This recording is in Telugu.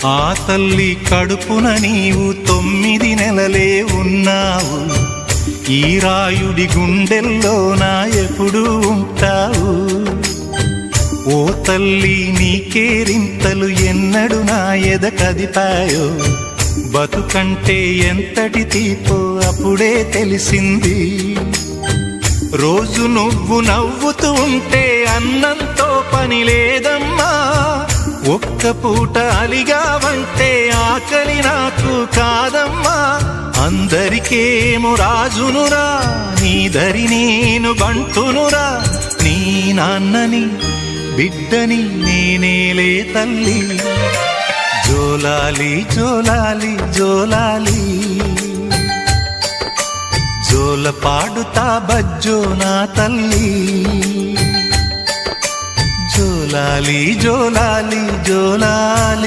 ఆ తల్లి కడుపున నీవు 9 నెలలే ఉన్నావు. ఈ రాయుడి గుండెల్లోనా ఎప్పుడు ఉంటావు. ఓ తల్లి నీ కేరింతలు ఎన్నడు నా ఎద కదిపాయో. బతుకంటే ఎంతటి తీపో అప్పుడే తెలిసింది. రోజు నువ్వు నవ్వుతూ ఉంటే అన్నంతో పని లేదమ్మా. ఒక్క పూట అలిగావంటే ఆకలి నాకు కాదమ్మా. అందరికేమో రాజునురా, నీ దరి నేను బంటునురా. నీ నాన్నని బిడ్డని నేనేలే తల్లి. జోలాలి జోలాలి జోలాలి, జోల పాడుతా బజ్జో నా తల్లి. జోలాలి జోలాలి జోలాలి.